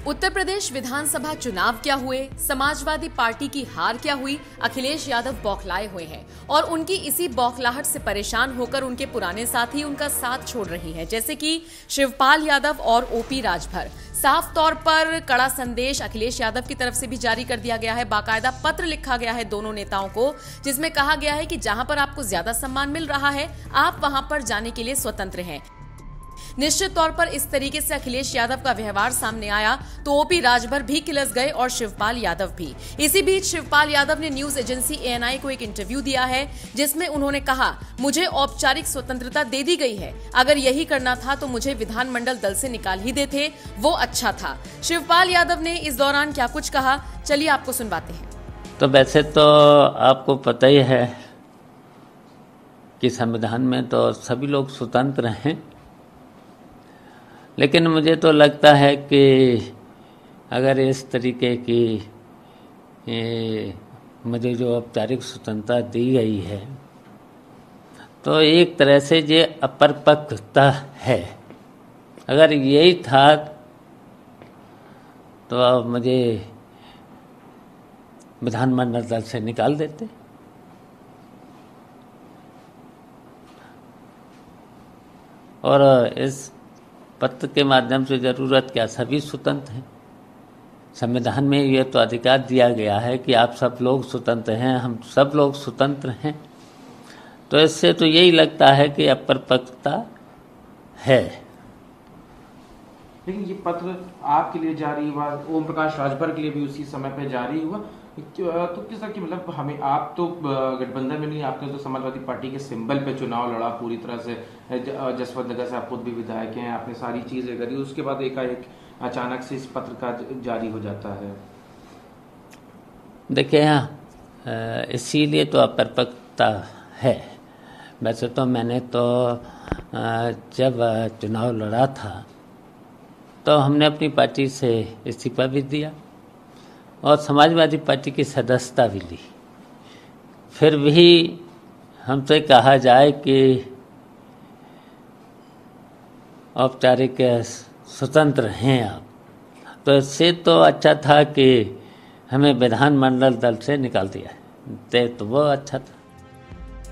उत्तर प्रदेश विधानसभा चुनाव क्या हुए, समाजवादी पार्टी की हार क्या हुई, अखिलेश यादव बौखलाए हुए हैं और उनकी इसी बौखलाहट से परेशान होकर उनके पुराने साथी उनका साथ छोड़ रहे हैं, जैसे कि शिवपाल यादव और ओपी राजभर। साफ तौर पर कड़ा संदेश अखिलेश यादव की तरफ से भी जारी कर दिया गया है। बाकायदा पत्र लिखा गया है दोनों नेताओं को, जिसमें कहा गया है कि जहां पर आपको ज्यादा सम्मान मिल रहा है, आप वहां पर जाने के लिए स्वतंत्र हैं। निश्चित तौर पर इस तरीके से अखिलेश यादव का व्यवहार सामने आया तो ओपी राजभर भी किलस गए और शिवपाल यादव भी। इसी बीच शिवपाल यादव ने न्यूज एजेंसी ANI को एक इंटरव्यू दिया है, जिसमें उन्होंने कहा, मुझे औपचारिक स्वतंत्रता दे दी गई है, अगर यही करना था तो मुझे विधानमंडल दल से निकाल ही देते, वो अच्छा था। शिवपाल यादव ने इस दौरान क्या कुछ कहा, चलिए आपको सुनवाते हैं। तो वैसे तो आपको पता ही है कि संविधान में तो सभी लोग स्वतंत्र हैं, लेकिन मुझे तो लगता है कि अगर इस तरीके की मुझे जो औपचारिक स्वतंत्रता दी गई है तो एक तरह से ये अपरिपक्वता है। अगर यही था तो अब मुझे विधानमंडल दल से निकाल देते। और इस पत्र के माध्यम से जरूरत क्या, सभी स्वतंत्र हैं। संविधान में ये तो अधिकार दिया गया है कि आप सब लोग स्वतंत्र हैं, हम सब लोग स्वतंत्र हैं। तो इससे तो यही लगता है कि अपरिपक्वता है। लेकिन ये पत्र आपके लिए जारी हुआ, ओम प्रकाश राजभर के लिए भी उसी समय पे जारी हुआ, तो किस तरह की मतलब हमें, आप तो गठबंधन में नहीं, आपने तो समाजवादी पार्टी के सिंबल पे चुनाव लड़ा पूरी तरह से, जसवंत नगर से आप खुद भी विधायक हैं, आपने सारी चीजें करी, उसके बाद एकाएक अचानक से इस पत्र का जारी हो जाता है। देखिए यहाँ इसीलिए तो अपरिपक्वता है। वैसे तो मैंने तो जब चुनाव लड़ा था तो हमने अपनी पार्टी से इस्तीफा भी दिया और समाजवादी पार्टी की सदस्यता भी ली। फिर भी हमसे कहा जाए कि औपचारिक स्वतंत्र हैं आप, तो इससे तो अच्छा था कि हमें विधानमंडल दल से निकाल दिया तो वो अच्छा था।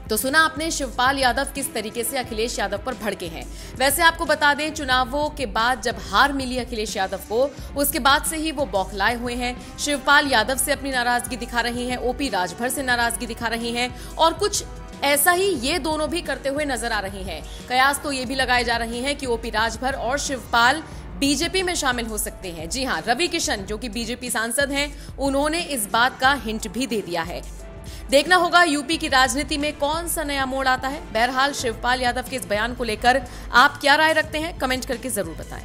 तो सुना आपने शिवपाल यादव किस तरीके से अखिलेश यादव पर भड़के हैं। वैसे आपको बता दें, चुनावों के बाद जब हार मिली अखिलेश यादव को, उसके बाद से ही वो बौखलाए हुए हैं। शिवपाल यादव से अपनी नाराजगी दिखा रही हैं, ओपी राजभर से नाराजगी दिखा रही हैं और कुछ ऐसा ही ये दोनों भी करते हुए नजर आ रही हैं। कयास तो ये भी लगाए जा रही हैं कि ओपी राजभर और शिवपाल बीजेपी में शामिल हो सकते हैं। जी हां, रवि किशन जो कि बीजेपी सांसद हैं, उन्होंने इस बात का हिंट भी दे दिया है। देखना होगा यूपी की राजनीति में कौन सा नया मोड़ आता है। बहरहाल शिवपाल यादव के इस बयान को लेकर आप क्या राय रखते हैं, कमेंट करके जरूर बताएं।